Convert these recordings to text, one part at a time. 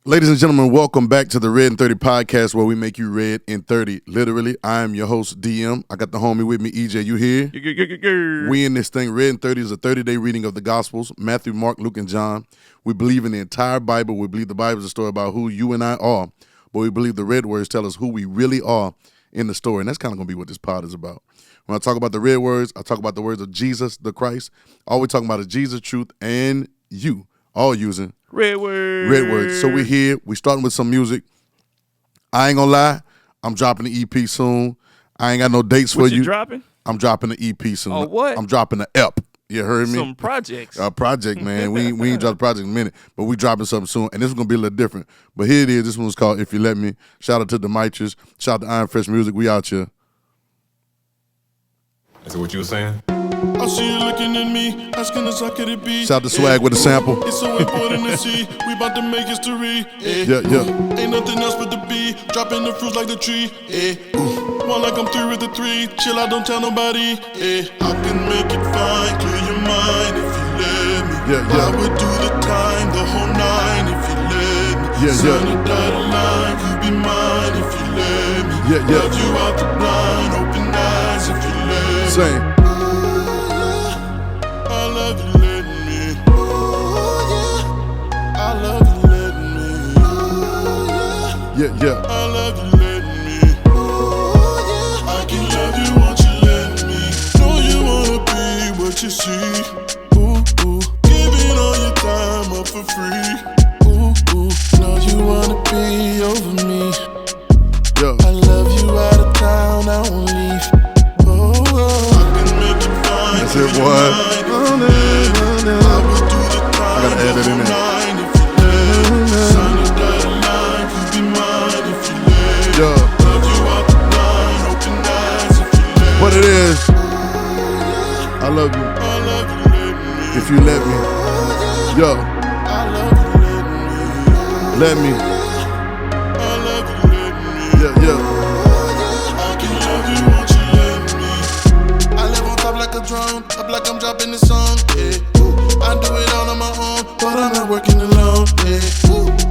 Ladies and gentlemen, welcome back to the RedIn30 podcast where we make you red in 30. Literally, I am your host, DM. I got the homie with me, EJ. You here? We in this thing. RedIn30 is a 30-day reading of the Gospels, Matthew, Mark, Luke, and John. We believe in the entire Bible. We believe the Bible is a story about who you and I are, but we believe the red words tell us who we really are in the story, and that's kind of going to be what this pod is about. When I talk about the red words, I talk about the words of Jesus, the Christ. All we're talking about is Jesus, truth, and you, all using red words. Red words. So we're here. We're starting with some music. I ain't gonna lie. I'm dropping the EP soon. I ain't got no dates for you. What dropping? I'm dropping the EP soon. Oh, what? I'm dropping the EP. You heard me? Some projects. Project, man. we ain't dropped the project in a minute, but we dropping something soon, and this is gonna be a little different. But here it is. This one's called If You Let Me. Shout out to the Mitras. Shout out to Iron Fresh Music. We out here. Is that what you were saying? I see you looking at me, asking us how could it be. Shout out to Swag with the sample. It's so important to see, we about to make history. Yeah. Ain't nothing else but the beat, dropping the fruits like the tree. One like I'm through with the three, chill out, don't tell nobody. I can make it fine, clear your mind if you let me. I would do the time, the whole nine if you let me. Sign a dotted line, you be mine if you let me. Love you out the blind, open eyes if you let me. Same. I love you letting me. I love you letting me. I love you letting me. I can love you once you let me. Know you wanna be what you see. Giving all your time up for free. Know you wanna be over me. I love you out of town, I won't leave. I can make it fine. That's it, boy. I gotta add it in there. What it is? I love you. If you let me. Yo. Let me. Yeah. I can love you once you let me. I live on top like a drone, up like I'm dropping the song. I do it all on my own, but I'm not working alone.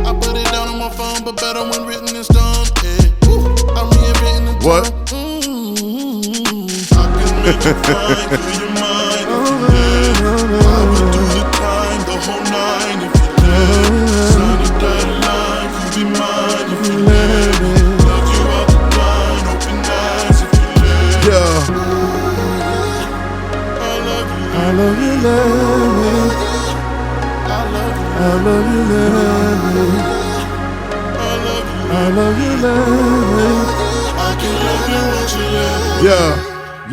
I put it down on my phone, but better when written in stone. I'm reinventing the what? I can make it fine, clear your mind if you let. I would do the time, the whole nine if you let. Sign a dotted line, you be mine if you let. Love you out the blind, open eyes if you let. I love you, love me. I love you, love me. I love you, love me. I can love you once you let me.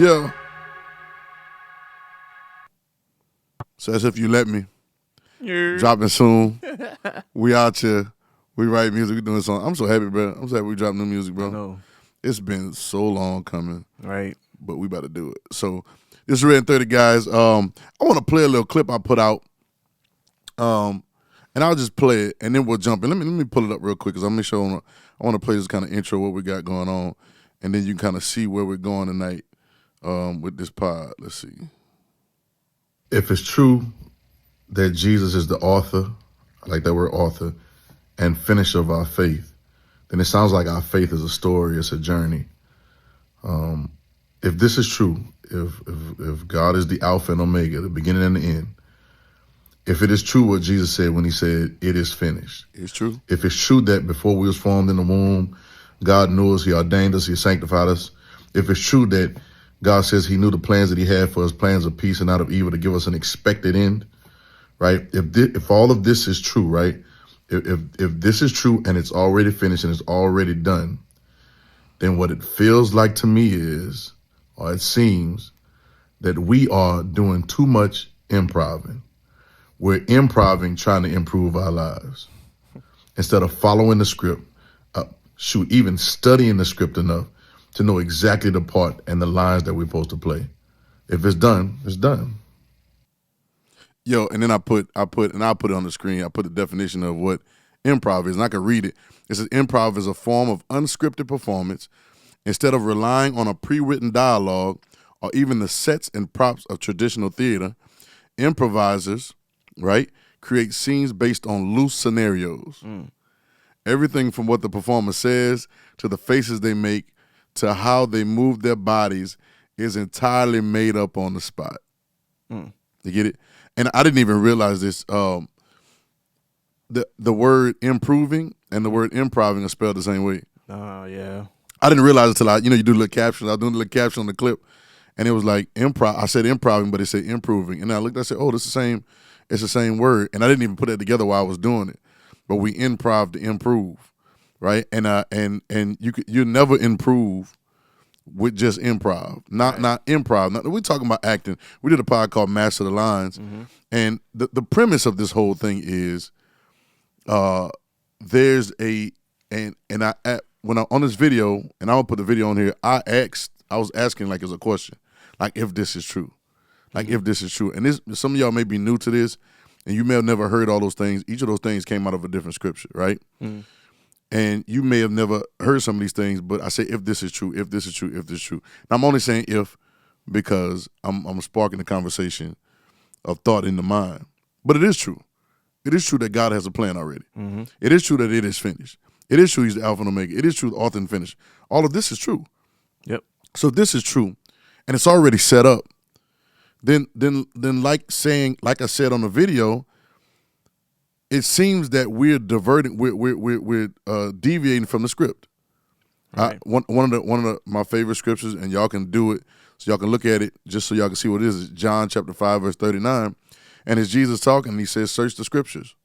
Yeah. So that's If You Let Me. Dropping soon. We out here. We write music. We doing something. I'm so happy, bro. I'm so happy we dropping new music, bro. I know. It's been so long coming. Right. But we about to do it. So this is RedIn30, guys. I want to play a little clip I put out. And I'll just play it, and then we'll jump in. Let me pull it up real quick, because I'm make sure I want to play this kind of intro, what we got going on, and then you can kind of see where we're going tonight with this pod. Let's see. If it's true that Jesus is the author, I like that word author, and finisher of our faith, then it sounds like our faith is a story, it's a journey. If this is true, if God is the Alpha and Omega, the beginning and the end, if it is true what Jesus said when he said, it is finished. It's true. If it's true that before we was formed in the womb, God knew us, he ordained us, he sanctified us. If it's true that God says he knew the plans that he had for us, plans of peace and not of evil, to give us an expected end, right? If all of this is true, right? If this is true and it's already finished and it's already done, then what it feels like to me is, or it seems, that we are doing too much improving. We're improving, trying to improve our lives. Instead of following the script, even studying the script enough to know exactly the part and the lines that we're supposed to play. If it's done, it's done. Yo, and then I'll put it on the screen. I put the definition of what improv is, and I can read it. It says improv is a form of unscripted performance. Instead of relying on a pre-written dialogue or even the sets and props of traditional theater, improvisers, right, create scenes based on loose scenarios. Everything from what the performer says to the faces they make to how they move their bodies is entirely made up on the spot. You get it? And I didn't even realize this. The word improving and the word improving are spelled the same way. Oh, yeah. I didn't realize it until you do little captions. I was doing the little caption on the clip, and it was like improv. I said improving, but it said improving. And I looked, I said, oh, this is the same. It's the same word. And I didn't even put that together while I was doing it. But we improv to improve, right? And you never improve with just improv. Not improv. We're talking about acting. We did a pod called Master the Lines, and the premise of this whole thing is there's when I on this video, and I'll put the video on here, I was asking like as a question, like if this is true. Like if this is true. And this, some of y'all may be new to this, and you may have never heard all those things. Each of those things came out of a different scripture, right? And you may have never heard some of these things, but I say if this is true, if this is true, if this is true. Now, I'm only saying if because I'm sparking the conversation of thought in the mind. But it is true. It is true that God has a plan already. It is true that it is finished. It is true he's the Alpha and Omega. It is true the author and finish. All of this is true. Yep. So if this is true, and it's already set up, then like I said on the video, it seems that we're diverting, we're deviating from the script. Right. One of my favorite scriptures, and y'all can do it, so y'all can look at it, just so y'all can see what it is John chapter 5, verse 39. And it's Jesus talking, and he says, search the scriptures.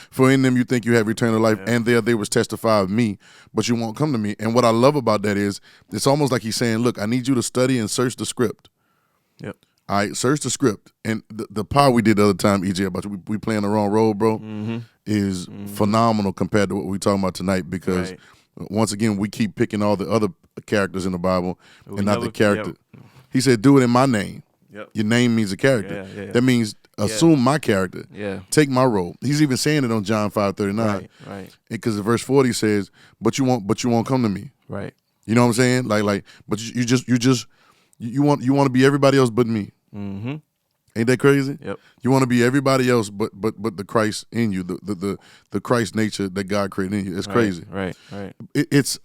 For in them you think you have eternal life, and there they was testify of me, but you won't come to me. And what I love about that is, it's almost like he's saying, look, I need you to study and search the script. Yep. All right, search the script. And the part we did the other time, EJ, about we playing the wrong role, bro, is phenomenal compared to what we're talking about tonight, because once again, we keep picking all the other characters in the Bible and not the character. He said, do it in my name. Your name means a character. That means assume my character. Take my role. He's even saying it on John 5:39. Right. Because in verse 40 says, but you won't come to me. Right. You know what I'm saying? Like, but you want to be everybody else but me. Ain't that crazy? Yep. You want to be everybody else but the Christ in you, the Christ nature that God created in you. It's crazy. Right. It's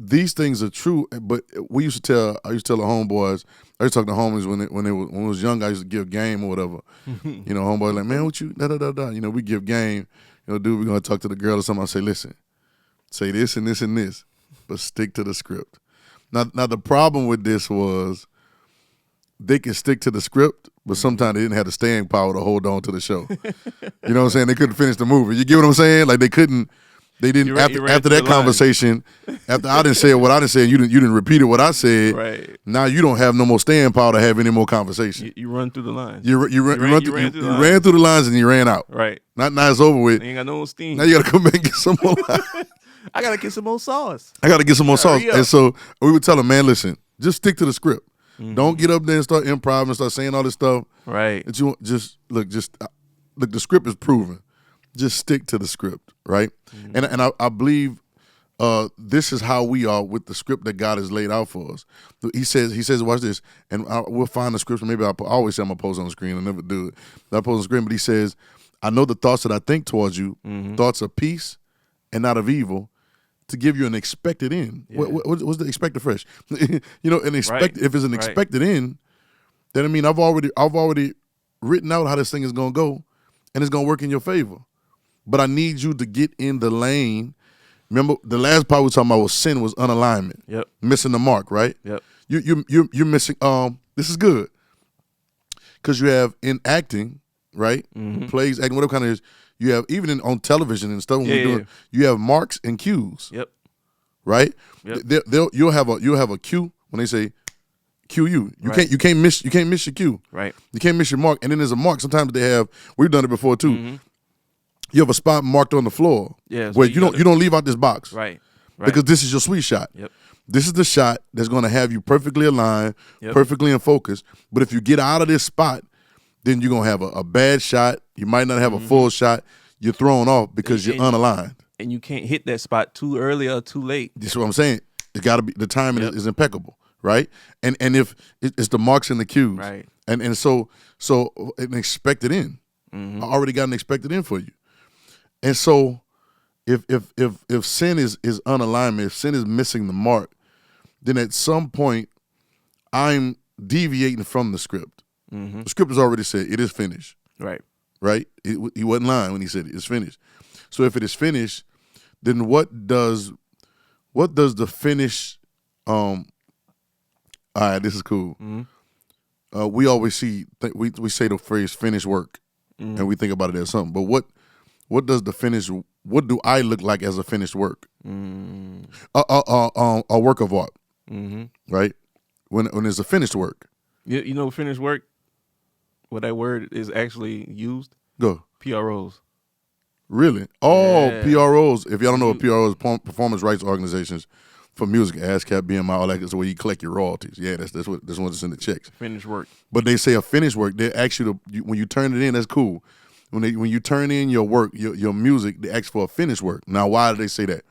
these things are true, but I used to tell the homeboys, I used to talk to homies when I was young, I used to give game or whatever. You know, homeboys like, man, what you da. You know, we give game. You know, dude, we're gonna talk to the girl or something. I say, listen, say this and this and this, but stick to the script. Now the problem with this was they can stick to the script, but sometimes they didn't have the staying power to hold on to the show. You know what I'm saying? They couldn't finish the movie. You get what I'm saying? Like they didn't. After that conversation, after I didn't say what I didn't say, you didn't repeat it what I said. Right. Now you don't have no more staying power to have any more conversation. You run through the lines. You ran through the lines and you ran out. Right. Now it's over with. You ain't got no steam. Now you got to come back and get some more lines. I got to get some more sauce. And so we would tell them, man, listen, just stick to the script. Don't get up there and start improv and start saying all this stuff. Right. That you look. The script is proven. Just stick to the script, right? And I believe this is how we are with the script that God has laid out for us. He says, watch this, and we'll find the scripture. Maybe I always say I'm gonna post on the screen. I never do it. I post on the screen, but he says, I know the thoughts that I think towards you, thoughts of peace and not of evil, to give you an expected end. Yeah. What's the expected fresh? You know, an expect. Right. If it's an expected end, then I mean I've already written out how this thing is gonna go, and it's gonna work in your favor. But I need you to get in the lane. Remember, the last part we were talking about was sin was unalignment. Yep. Missing the mark, right? Yep. You're missing. This is good because you have in acting, right? Plays, acting, whatever kind of is. You have even on television and stuff. When we're doing, you have marks and cues. Yep. Right. Yep. You'll have a cue when they say cue you. You can't miss your cue. Right. You can't miss your mark. And then there's a mark. Sometimes they have. We've done it before too. You have a spot marked on the floor where you don't leave out this box. Right. Because this is your sweet shot. Yep. This is the shot that's going to have you perfectly aligned, perfectly in focus. But if you get out of this spot, then you're going to have a bad shot. You might not have a full shot. You're thrown off because you're unaligned. And you can't hit that spot too early or too late. That's what I'm saying. It's got to be, the timing is impeccable, right? And if it's the marks and the cues. Right. And so an expected end. I already got an expected end for you. And so if sin is unalignment, if sin is missing the mark, then at some point I'm deviating from the script. Mm-hmm. The script has already said it is finished. Right. Right? He wasn't lying when he said it's finished. So if it is finished, then what does the finish? All right, this is cool. Mm-hmm. We always see we say the phrase "finished work," and we think about it as something. But what does the finish? What do I look like as a finished work? A work of art, right? When it's a finished work. You know, finished work. What that word is actually used? Go. PROs. Really? Oh, Yeah. PROs. If y'all don't know what PROs, performance rights organizations for music, ASCAP, BMI, all that is where you collect your royalties. Yeah, that's what's in the checks. Finished work. But they say a finished work. They ask you to when you turn it in. That's cool. When you turn in your work, your music, they ask for a finished work. Now, why do they say that?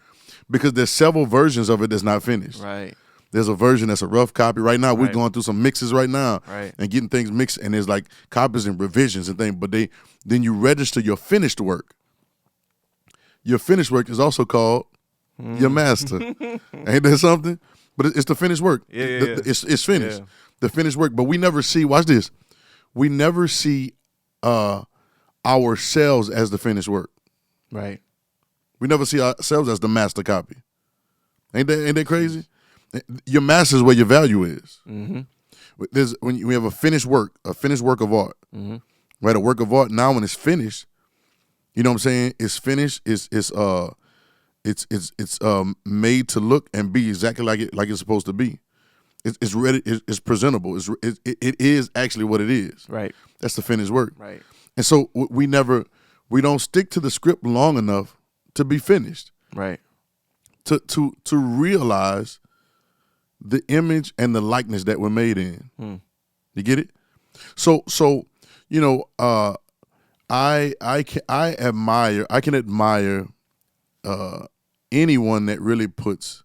Because there's several versions of it that's not finished. Right. There's a version that's a rough copy. Right now, we're going through some mixes right now, Right. and getting things mixed. And there's like copies and revisions and things. But then you register your finished work. Your finished work is also called your master. Ain't that something? But it's the finished work. Yeah. It's finished. Yeah. The finished work. But we never see. Watch this. We never see ourselves as the finished work. Right. We never see ourselves as the master copy. Ain't that crazy? Your master is where your value is. Mm-hmm. There's when you have a finished work of art, right? A work of art. Now, when it's finished, you know what I'm saying? It's finished. It's made to look and be exactly like it's supposed to be. It's ready. It's presentable. It is actually what it is. Right. That's the finished work. Right. And so we don't stick to the script long enough to be finished. Right. To realize the image and the likeness that we're made in. You get it? So you know, I can admire anyone that really puts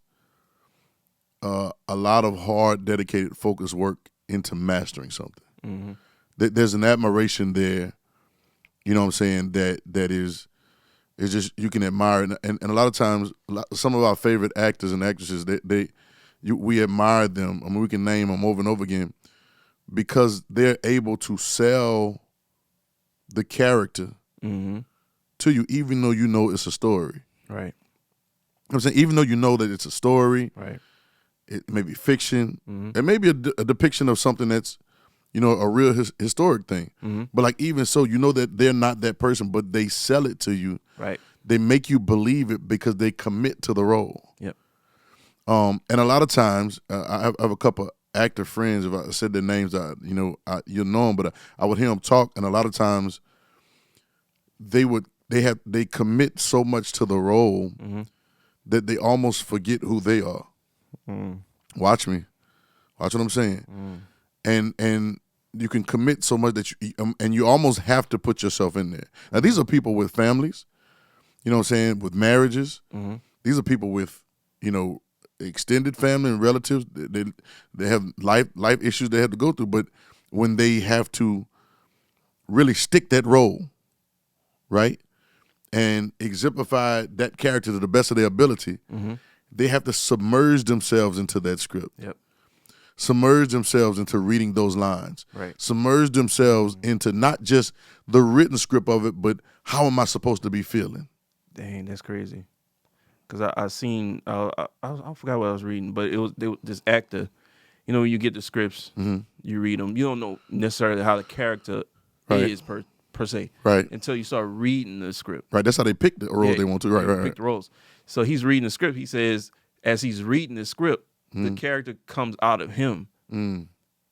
a lot of hard, dedicated, focused work into mastering something. There's an admiration there, you know what I'm saying, that is just, you can admire it. And a lot of times, some of our favorite actors and actresses, we admire them. I mean, we can name them over and over again because they're able to sell the character to you, even though you know it's a story. Right. You know what I'm saying? Even though you know that it's a story, Right. it may be fiction, it may be a depiction of something that's, you know, a real historic thing. But like, even so, you know that they're not that person, but they sell it to you. Right. They make you believe it because they commit to the role. Yep. And a lot of times, I have a couple actor friends. If I said their names, you'll know them. But I would hear them talk, and a lot of times, they commit so much to the role that they almost forget who they are. Watch me, watch what I'm saying. And you can commit so much that you almost have to put yourself in there. Now, these are people with families, you know what I'm saying, with marriages. These are people with, you know, extended family and relatives. They have life issues they have to go through. But when they have to really stick that role, right, and exemplify that character to the best of their ability, they have to submerge themselves into that script. Yep. Submerge themselves into reading those lines. Right. Submerge themselves into not just the written script of it, but how am I supposed to be feeling? Dang, that's crazy. Because I seen, I forgot what I was reading, but it was this actor. You know, when you get the scripts, you read them. You don't know necessarily how the character is per se, Right. until you start reading the script. Right. That's how they pick the roles they want to. Right. Pick the roles. So he's reading the script. He says, as he's reading the script, the character comes out of him,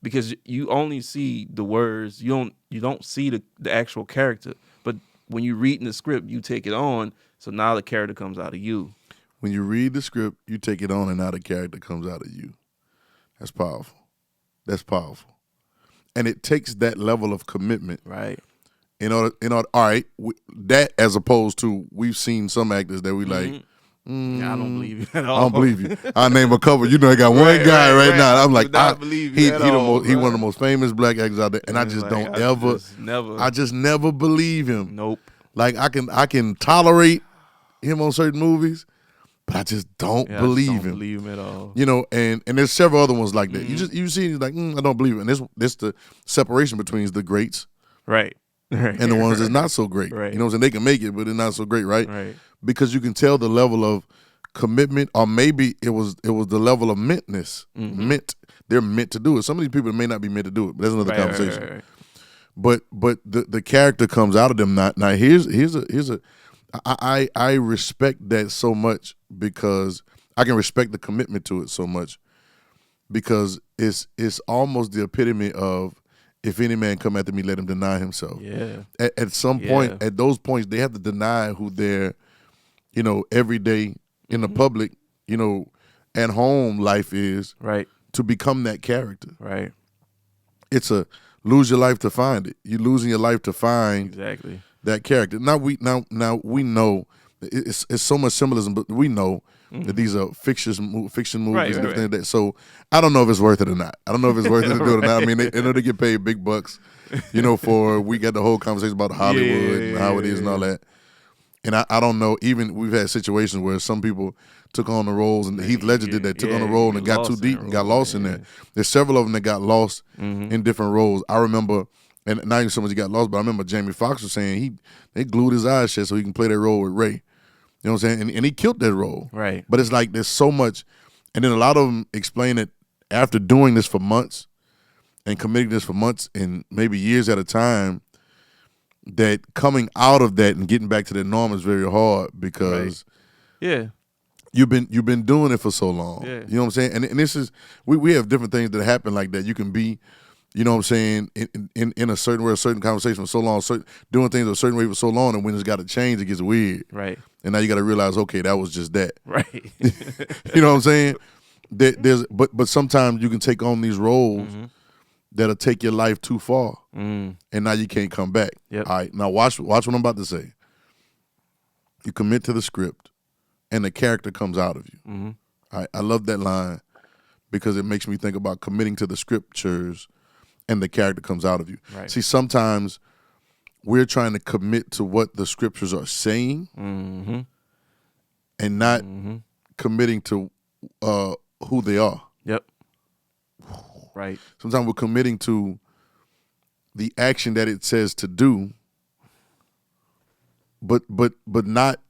because you only see the words. You don't see the actual character. But when you read in the script, you take it on. So now the character comes out of you. When you read the script, you take it on, and now the character comes out of you. That's powerful. That's powerful. And it takes that level of commitment. Right. In order, all right, that as opposed to, we've seen some actors that we like, Yeah, I don't believe you at all. I don't believe you. I name a couple. You know, I got one guy right now. I'm like, I believe you at all, he one of the most famous black actors out there, and I just don't ever. Never. I just never believe him. Nope. Like I can tolerate him on certain movies, but I just don't believe I him. don't believe him at all. You know, and there's several other ones like that. You see, he's like, I don't believe it. And this the separation between the greats, Right. and the ones that's not so great. Right. You know what I'm saying? They can make it, but they're not so great, right? Right. Because you can tell the level of commitment, or maybe it was the level of mentness. They're meant to do it. Some of these people may not be meant to do it, but that's another conversation. Right. But the character comes out of them. Now here's a I respect that so much, because I can respect the commitment to it so much, because it's almost the epitome of, if any man come after me, let him deny himself. Yeah. At some point, at those points, they have to deny who their, every day in the public, at home life is, Right. to become that character. Right. It's a lose your life to find it. You're losing your life to find Exactly. that character. Now we know it's so much symbolism, but we know that these are fiction movies and different things like that. So I don't know if it's worth it or not. I don't know if it's worth it to do it or not. I mean, they know they get paid big bucks, for, we got the whole conversation about Hollywood and how it is and all that. And I don't know, even we've had situations where some people took on the roles, and Heath Ledger did that, took on the role and got too deep and got lost in there. There's several of them that got lost in different roles. I remember, and not even so much he got lost, but I remember Jamie Foxx was saying they glued his eyes shut so he can play that role with Ray. You know what I'm saying? And he killed that role. Right. But it's like there's so much, and then a lot of them explain it after doing this for months and committing this for months and maybe years at a time, that coming out of that and getting back to that norm is very hard, because you've been doing it for so long. Yeah. You know what I'm saying? And this is, we have different things that happen like that. You can be, you know what I'm saying, in a certain way, a certain conversation for so long, doing things a certain way for so long, and when it's got to change, it gets weird. Right. And now you got to realize, okay, that was just that. Right. You know what I'm saying? But sometimes you can take on these roles that'll take your life too far, and now you can't come back. Yep. All right, now watch what I'm about to say. You commit to the script, and the character comes out of you. All right, I love that line, because it makes me think about committing to the scriptures, and the character comes out of you. Right. See, sometimes we're trying to commit to what the scriptures are saying, and not committing to who they are. Yep. Right. Sometimes we're committing to the action that it says to do, but not.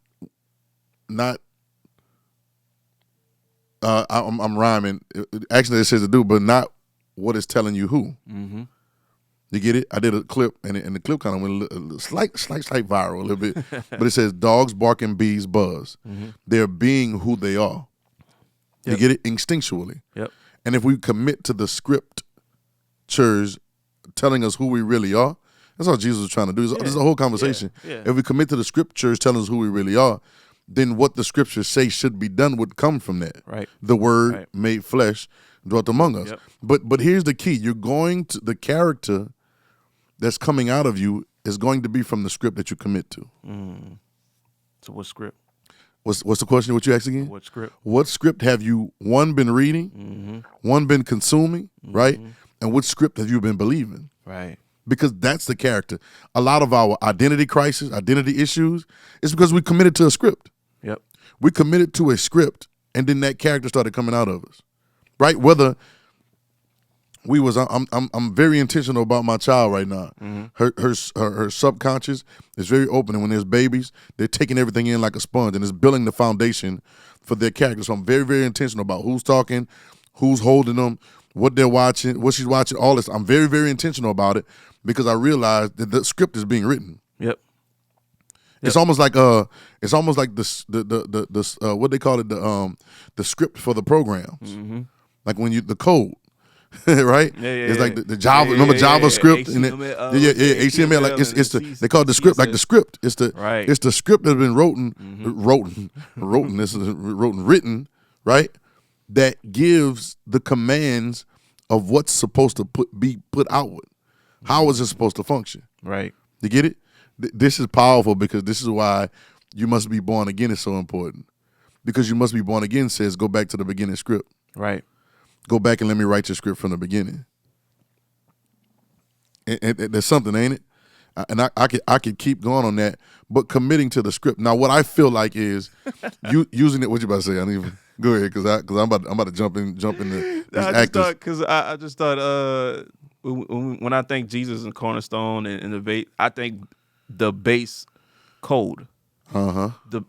I'm rhyming. Action that it says to do, but not what it's telling you who. You get it? I did a clip, and the clip kind of went a slight viral a little bit, but it says dogs bark and bees buzz. They're being who they are. You get it? Instinctually. Yep. And if we commit to the scriptures telling us who we really are, that's all Jesus was trying to do. This is a whole conversation. Yeah. If we commit to the scriptures telling us who we really are, then what the scriptures say should be done would come from that. Right. The word made flesh dwelt among us. Yep. But here's the key. You're going to, the character that's coming out of you is going to be from the script that you commit to. So what script? What's the question? What you asked again? What script? What script have you, one, been reading, one, been consuming, right? And what script have you been believing? Right. Because that's the character. A lot of our identity crisis, identity issues, is because we committed to a script. Yep. We committed to a script, and then that character started coming out of us, right? Whether we was, I'm very intentional about my child right now. Her subconscious is very open, and when there's babies, they're taking everything in like a sponge, and it's building the foundation for their character. So I'm very, very intentional about who's talking, who's holding them, what they're watching, what she's watching, all this. I'm very, very intentional about it, because I realize that the script is being written. Yep. It's almost like the what they call it, the script for the programs. Like when the code. Right? It's like the Java. Remember JavaScript? HTML. Like it's they call it the script, like the script. It's the script that's been written, right? That gives the commands of what's supposed to be put outward. How is it supposed to function? Right. You get it? This is powerful, because this is why you must be born again is so important. Because you must be born again says go back to the beginning script. Right. Go back and let me write your script from the beginning. And there's something, ain't it? And I could keep going on that, but committing to the script. Now, what I feel like is you using it. What you about to say? I don't even go ahead because I'm about to jump in the these actors. I just thought when I think Jesus and Cornerstone and the base, I think the base code.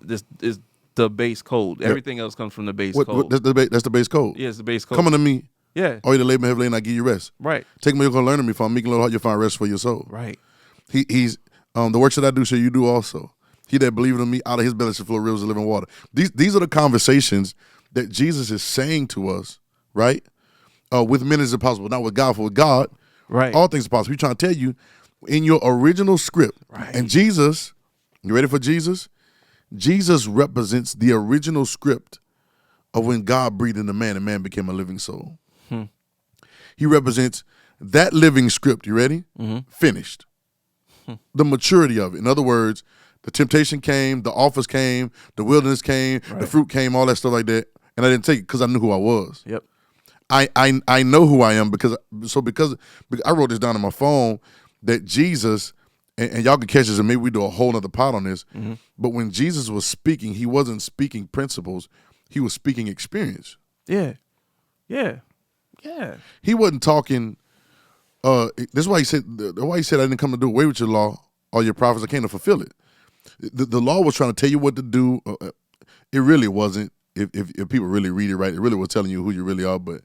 This is the base code. Yep. Everything else comes from the base code. That's the base code. Yeah, it's the base code. Coming to me. Yeah. All you that labor heavily and I give you rest. Right. Take me, you're gonna learn of me. For I'm meek and lowly, you'll find rest for your soul. Right. He's the works that I do shall you do also. He that believeth in me, out of his belly shall flow rivers of living water. These are the conversations that Jesus is saying to us, right? With men is impossible, not with God. For with God, right, all things are possible. He's trying to tell you in your original script. Right. And Jesus, you ready for Jesus? Jesus represents the original script of when God breathed into man and man became a living soul. He represents that living script. You ready? Finished. The maturity of it. In other words, the temptation came, the offers came, the wilderness came, the fruit came, all that stuff like that. And I didn't take it because I knew who I was. Yep. I know who I am because I wrote this down on my phone that Jesus, and y'all can catch this and maybe we do a whole other pod on this, but when Jesus was speaking, he wasn't speaking principles, he was speaking experience. Yeah. Yeah. Yeah. He wasn't talking, this is why he said I didn't come to do away with your law or your prophets, I came to fulfill it. The law was trying to tell you what to do. It really wasn't. If people really read it right, it really was telling you who you really are. But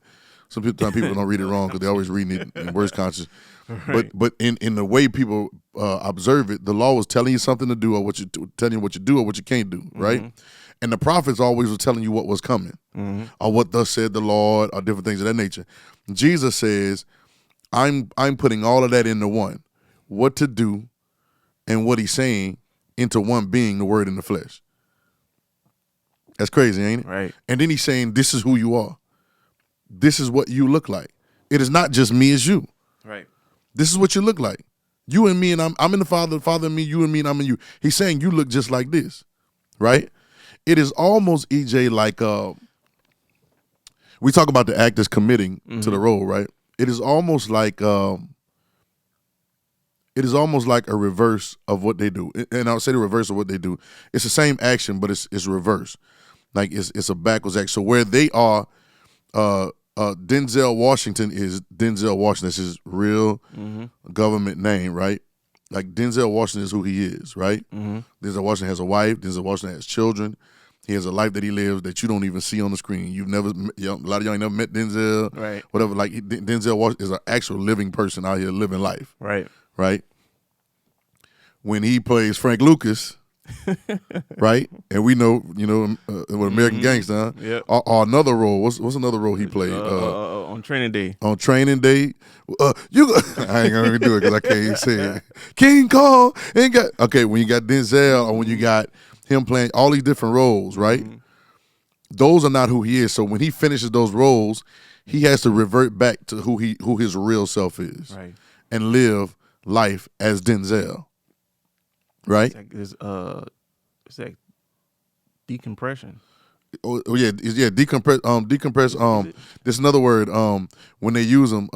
sometimes people don't read it wrong because they're always reading it in words conscious. Right. But in the way people observe it, the law was telling you something to do or telling you what you do or what you can't do, right? And the prophets always were telling you what was coming or what thus said the Lord or different things of that nature. Jesus says, I'm putting all of that into one, what to do and what he's saying into one being, the word in the flesh. That's crazy, ain't it? Right. And then he's saying, this is who you are. This is what you look like. It is not just me, it's you. Right. This is what you look like. You and me, and I'm in the Father in me, you and me, and I'm in you. He's saying you look just like this, right? It is almost, EJ, like we talk about the actors committing to the role, right? It is almost like a reverse of what they do. And I'll say the reverse of what they do. It's the same action, but it's reverse. Like it's a backwards act. So where they are, Denzel Washington is Denzel Washington. That's his real government name, right? Like Denzel Washington is who he is, right? Denzel Washington has a wife. Denzel Washington has children. He has a life that he lives that you don't even see on the screen. You've never, a lot of y'all ain't never met Denzel, right? Whatever. Like Denzel Washington is an actual living person out here living life, right? Right. When he plays Frank Lucas, right, and we know, with American Gangster, huh? Yep. Or another role. What's another role he played? On Training Day. On Training Day, I ain't gonna even do it because I can't even say it. King Kong ain't got. Okay, when you got Denzel, or when you got him playing all these different roles, right? Those are not who he is. So when he finishes those roles, he has to revert back to who his real self is, right, and live life as Denzel. Right? It's like decompression. Oh yeah, decompress. There's another word. When they use them,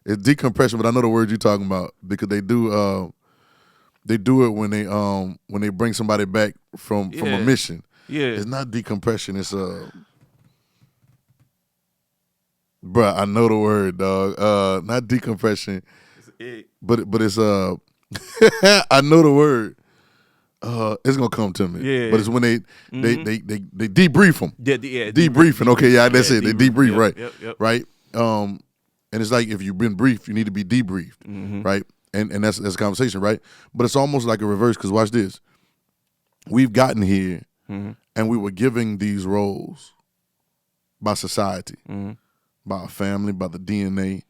it's decompression. But I know the word you're talking about because they do it when they bring somebody back from a mission. Yeah, it's not decompression. It's bruh, I know the word, dog. Not decompression, but it's I know the word. It's gonna come to me. Yeah, but it's when they debrief them. Yeah, debriefing. Okay, yeah, that's it. They debrief, yep, right? Yep. Right. And it's like if you've been briefed, you need to be debriefed, right? And that's a conversation, right? But it's almost like a reverse because watch this. We've gotten here, and we were giving these roles by society, by our family, by the DNA,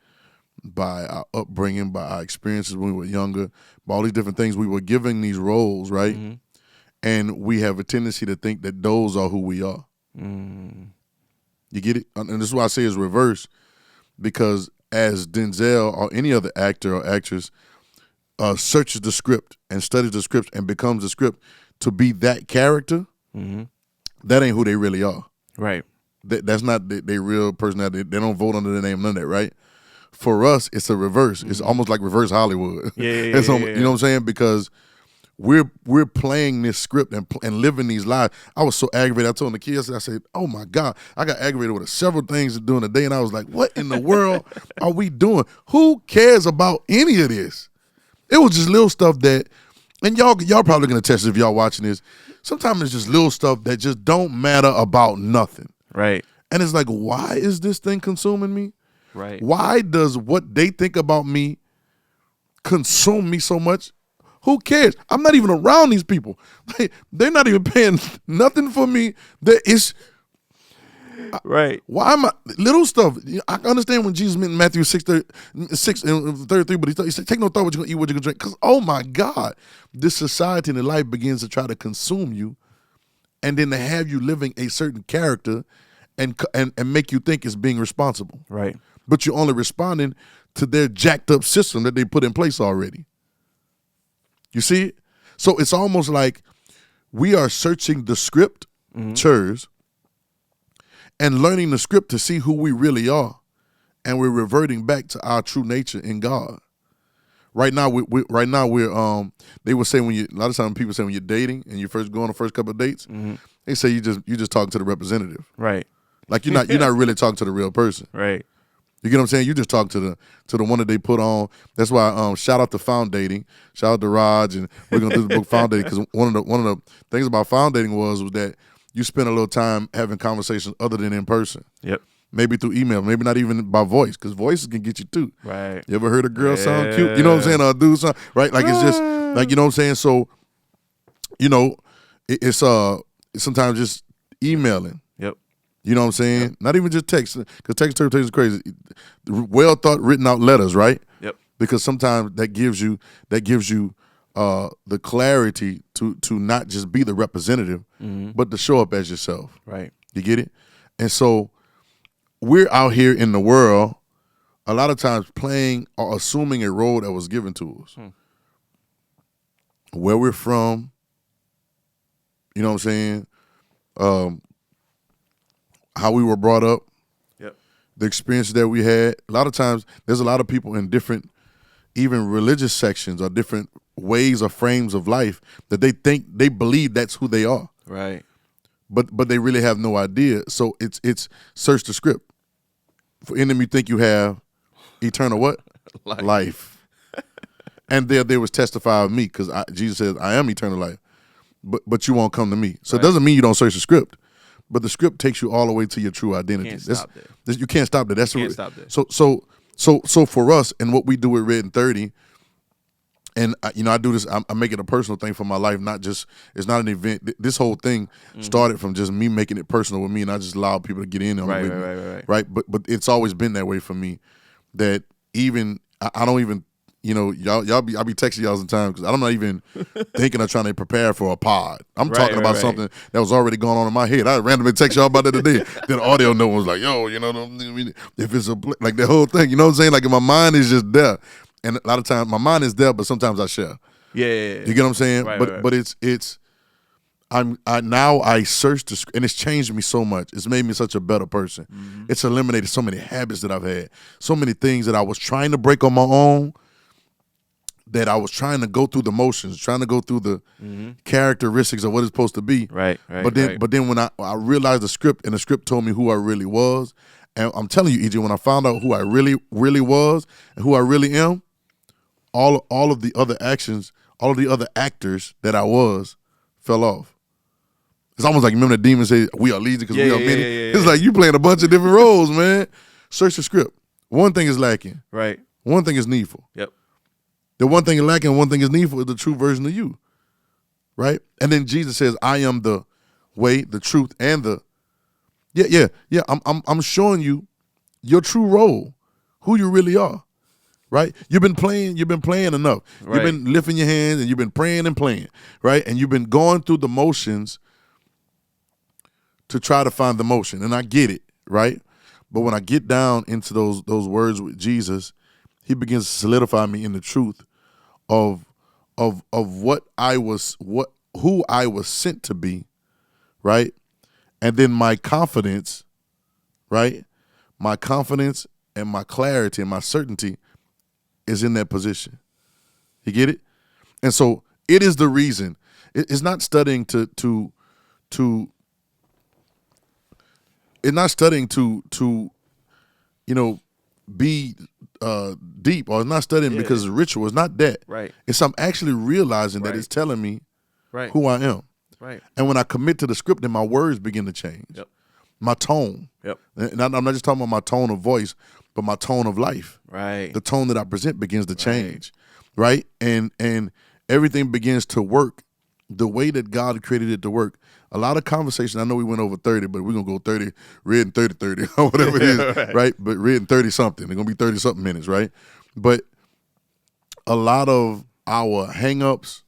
by our upbringing, by our experiences when we were younger, by all these different things. We were giving these roles, right? And we have a tendency to think that those are who we are. You get it? And this is why I say it's reverse, because as Denzel or any other actor or actress searches the script and studies the script and becomes the script to be that character, that ain't who they really are. Right. That's not their real personality. They don't vote under the name, none of that, right? for us, it's a reverse. It's almost like reverse Hollywood. Yeah. You know what I'm saying? Because we're playing this script and living these lives. I was so aggravated. I told the kids, I said, oh my God, I got aggravated with several things during the day, and I was like, what in the world are we doing? Who cares about any of this? It was just little stuff that, and y'all probably gonna test if y'all watching this. Sometimes it's just little stuff that just don't matter about nothing. Right. And it's like, why is this thing consuming me? Right. Why does what they think about me consume me so much? Who cares? I'm not even around these people. They're not even paying nothing for me. Right. Why am I little stuff? I understand when Jesus meant in Matthew 6:33, but he said, "Take no thought what you're gonna eat, what you're gonna drink." Because oh my God, this society and life begins to try to consume you, and then to have you living a certain character, and make you think it's being responsible. Right. But you're only responding to their jacked up system that they put in place already. You see it? So it's almost like we are searching the script, church, and learning the script to see who we really are, and we're reverting back to our true nature in God. Right now, we're they would say a lot of times people say when you're dating and you first go on the first couple of dates, they say you just talking to the representative. Right. Like you're not really talking to the real person. Right. You get what I'm saying? You just talk to the one that they put on. That's why shout out to Found Dating, shout out to Raj, and we're gonna do the book Found Dating, because one of the things about Found Dating was that you spend a little time having conversations other than in person. Yep. Maybe through email, maybe not even by voice, because voices can get you too. Right. You ever heard a girl sound cute? You know what I'm saying? Or a dude sound right? Like it's just like, you know what I'm saying. So, you know, it's sometimes just emailing. Yep. You know what I'm saying? Yep. Not even just text, because text interpretation is crazy. Well thought, written out letters, right? Yep. Because sometimes that gives you the clarity to not just be the representative, but to show up as yourself. Right. You get it? And so we're out here in the world a lot of times playing or assuming a role that was given to us. Where we're from, you know what I'm saying? How we were brought up, the experiences that we had. A lot of times there's a lot of people in different, even religious sections or different ways or frames of life that they believe that's who they are. Right. But they really have no idea. So it's search the script. For any of you think you have eternal what? Life. And there was testify of me, because Jesus says, I am eternal life. But you won't come to me. So It doesn't mean you don't search the script. But the script takes you all the way to your true identity. You can't stop there. You can't stop there. Stop there. So for us, and what we do with RedIn30, and I do this. I make it a personal thing for my life. Not just, it's not an event. This whole thing started from just me making it personal with me, and I just allowed people to get in on it with me. Right. But it's always been that way for me. That even I don't even. I'll be texting y'all sometimes, because I'm not even thinking of trying to prepare for a pod. I'm talking about something that was already going on in my head. I randomly text y'all about that today. Then the audio note was like, yo, if it's like the whole thing, you know what I'm saying? Like, my mind is just there. And a lot of times my mind is there, but sometimes I share. Yeah. You get what I'm saying? But it's now I search and it's changed me so much. It's made me such a better person. It's eliminated so many habits that I've had, so many things that I was trying to break on my own, that I was trying to go through the motions, trying to go through the characteristics of what it's supposed to be. Right. But then when I realized the script, and the script told me who I really was, and I'm telling you, EJ, when I found out who I really, really was and who I really am, all of the other actions, all of the other actors that I was fell off. It's almost like, remember the demon say, we are legion because we are many? It's like you playing a bunch of different roles, man. Search the script. One thing is lacking. Right. One thing is needful. Yep. The one thing is lacking and one thing is needful is the true version of you. Right? And then Jesus says, I am the way, the truth, and the I'm showing you your true role, who you really are. Right? You've been playing enough. Right. You've been lifting your hands and you've been praying and playing. Right? And you've been going through the motions to try to find the motion. And I get it, right? But when I get down into those words with Jesus, he begins to solidify me in the truth of who I was sent to be, right? And then my confidence, right? My confidence and my clarity and my certainty is in that position. You get it? And so it is the reason. It's not studying to it's not studying to be deep, or it's not studying because it's ritual. It's not that. Right. It's I'm actually realizing that it's telling me who I am. Right. And when I commit to the script, then my words begin to change. Yep. My tone. Yep. And I'm not just talking about my tone of voice, but my tone of life. Right. The tone that I present begins to change. Right? And everything begins to work the way that God created it to work. A lot of conversation. I know we went over 30, but we're going to go 30, read in 30, or whatever it is, right? But read in 30 something. They're going to be 30 something minutes, right? But a lot of our hang-ups,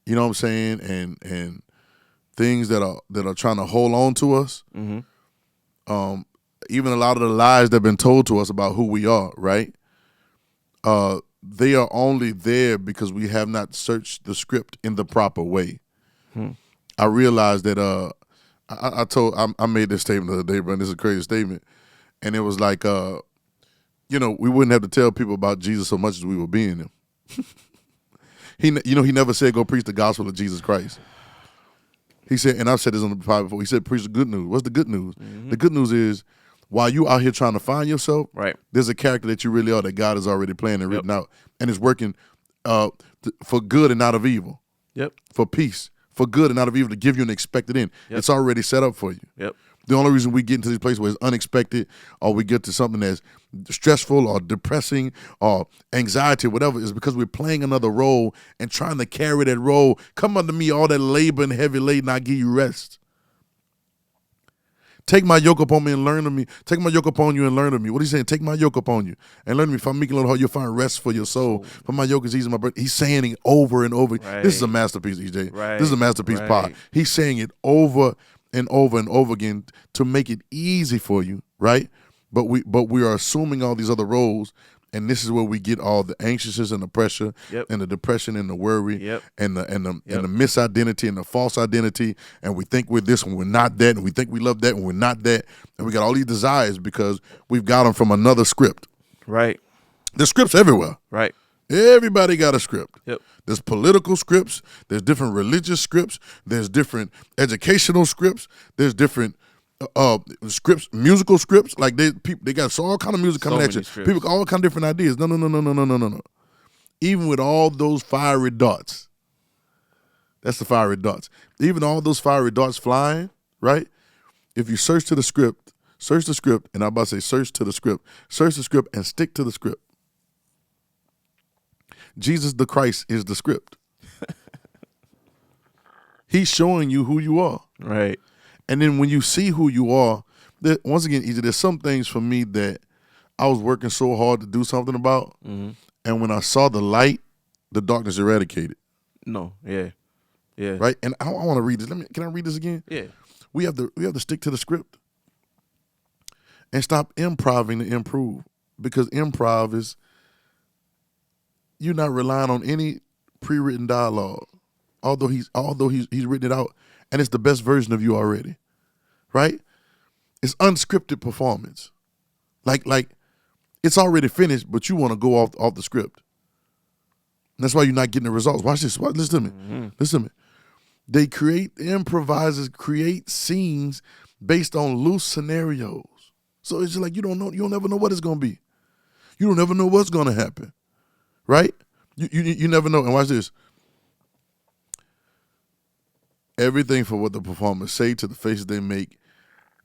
you know what I'm saying, and things that are trying to hold on to us, even a lot of the lies that have been told to us about who we are, right? They are only there because we have not searched the script in the proper way. I realized that I made this statement the other day, bro. This is a crazy statement, and it was like, we wouldn't have to tell people about Jesus so much as we were being him. He never said go preach the gospel of Jesus Christ. He said, and I've said this on the pod before. He said preach the good news. What's the good news? The good news is while you out here trying to find yourself, there's a character that you really are that God has already planned and written out, and it's working for good and not of evil. For peace. For good and not of evil, to give you an expected end. It's already set up for you. The only reason we get into this place where it's unexpected, or we get to something that's stressful or depressing or anxiety or whatever, is because we're playing another role and trying to carry that role. Come unto me, all that labor and heavy laden, I give you rest. Take my yoke upon me and learn of me. Take my yoke upon you and learn of me. What he's saying, take my yoke upon you and learn of me. If I'm meek and little heart, you'll find rest for your soul. For my yoke is easy, my burden. He's saying it over and over. This is a masterpiece, EJ. This is a masterpiece pod. He's saying it over and over and over again to make it easy for you, right? But we are assuming all these other roles, and this is where we get all the anxiousness and the pressure and the depression and the worry and the misidentity and the false identity, and we think we're this when we're not that, and we think we love that when we're not that, and we got all these desires because we've got them from another script. Right. There's scripts everywhere. Right. Everybody got a script. Yep. There's political scripts. There's different religious scripts. There's different educational scripts. There's different scripts, musical scripts. Like they got all kind of music coming at you. Scripts. People got all kind of different ideas. No. Even with all those fiery darts, that's the fiery darts. Even all those fiery darts flying, right? If you search the script, and I'm about to say search the script and stick to the script. Jesus the Christ is the script. He's showing you who you are. Right. And then when you see who you are, once again, there's some things for me that I was working so hard to do something about. And when I saw the light, the darkness eradicated. No, yeah. Right? And I want to read this. Can I read this again? Yeah. We have to stick to the script and stop improving to improve, because improv is you're not relying on any pre-written dialogue, although he's written it out, and it's the best version of you already, right? It's unscripted performance, like it's already finished, but you want to go off the script. And that's why you're not getting the results. Watch this. Listen to me. Listen to me. Improvisers create scenes based on loose scenarios. So it's just like you don't never know what it's gonna be. You don't ever know what's gonna happen. Right? You never know. And watch this. Everything from what the performers say to the faces they make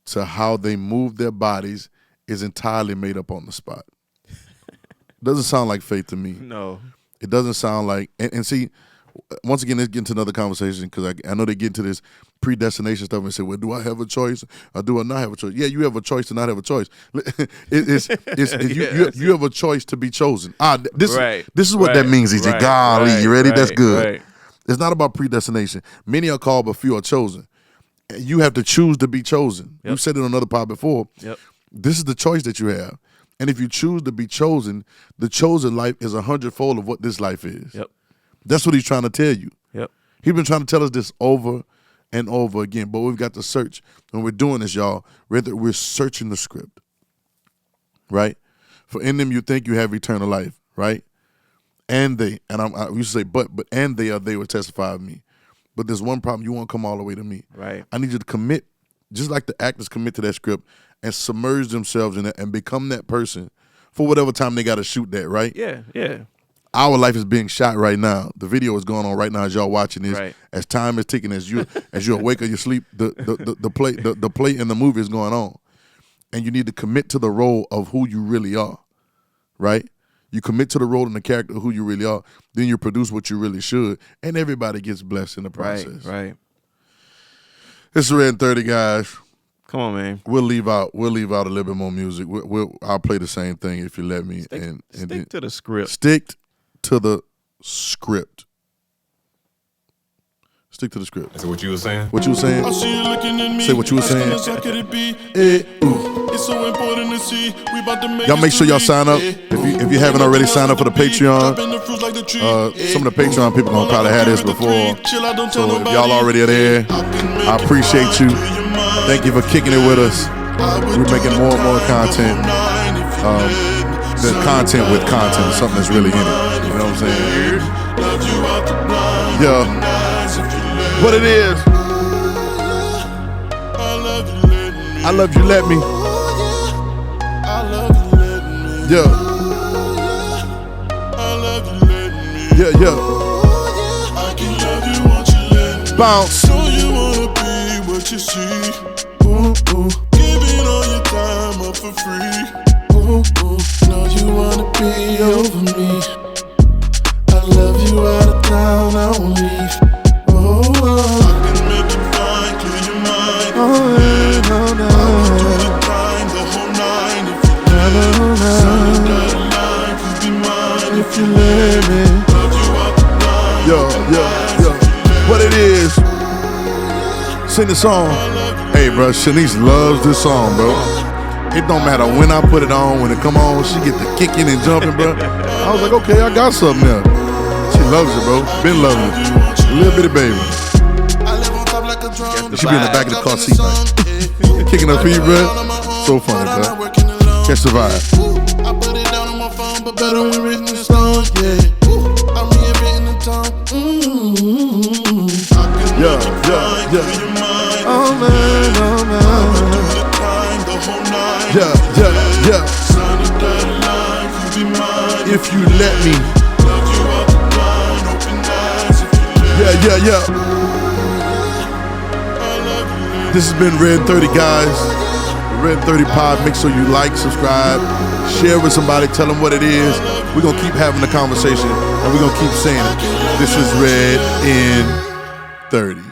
to how they move their bodies is entirely made up on the spot. Doesn't sound like faith to me. No. It doesn't sound like, and see, once again, let's get into another conversation, because I know they get into this predestination stuff and say, well, do I have a choice or do I not have a choice? Yeah, you have a choice to not have a choice. You have a choice to be chosen. This is what that means, EJ. Golly, you ready? That's good. Right. It's not about predestination. Many are called, but few are chosen. You have to choose to be chosen. You've said it on another pod before. This is the choice that you have. And if you choose to be chosen, the chosen life is 100-fold of what this life is. That's what he's trying to tell you. He's been trying to tell us this over and over again, but we've got to search. When we're doing this, y'all, we're searching the script. right? For in them you think you have eternal life, right? And they, and I used to say, but they will testify of me. But there's one problem, you won't come all the way to me. Right. I need you to commit, just like the actors commit to that script and submerge themselves in it and become that person for whatever time they got to shoot that, right? Yeah, yeah. Our life is being shot right now. The video is going on right now as y'all watching this. Right. As time is ticking, as you're awake or you sleep, the play in the movie is going on. And you need to commit to the role of who you really are, right? You commit to the role and the character of who you really are, then you produce what you really should, and everybody gets blessed in the process. Right. This is RedIn30, guys. Come on, man. We'll leave out a little bit more music. I'll play the same thing if you let me. Stick to the script. Stick to the script. Stick to the script. That's what you were saying? What you were saying? I see you looking at me. Say what you were saying. As could it be? Ooh. It's so important to see. We about to make Y'all make sure y'all sign up. If you haven't already signed up for the Patreon, some of the Patreon people gonna probably have this before. So if y'all already are there, I appreciate you. Thank you for kicking it with us. We're making more and more content. The content with content, something that's really in it. You know what I'm saying? Yeah. What it is. I love you, let me. Yeah. Yeah. I can love you once you let me. Bounce. Know you wanna be what you see. Ooh, ooh. Giving all your time up for free. Ooh, ooh. Know you wanna be over me. I love you out of town, I won't leave. Oh, oh. I can make it fine, clear your mind. Oh, no. I will do the time, the whole nine. If you let me, sign a dotted line, you be mine. If you let me. Love you out the blind. Yo. What it is. Sing the song. Hey, bro, Shanice loves this song, bro. It don't matter when I put it on, when it come on, she get the kicking and jumping, bro. I was like, okay, I got something there. She loves it, bro. Been loving it. A little bitty baby. She be in the back of the car seat, like, kicking her feet, bro. So funny, bro. Catch the vibe. I put it down on my phone, but better when written in stone, yeah. I'm reinventing the tone. Yeah. Oh, man. Yeah. If you let me. Yeah. This has been RedIn30, guys. RedIn30 Pod. Make sure you like, subscribe, share with somebody, tell them what it is. We're going to keep having the conversation, and we're going to keep saying it. This is RedIn30.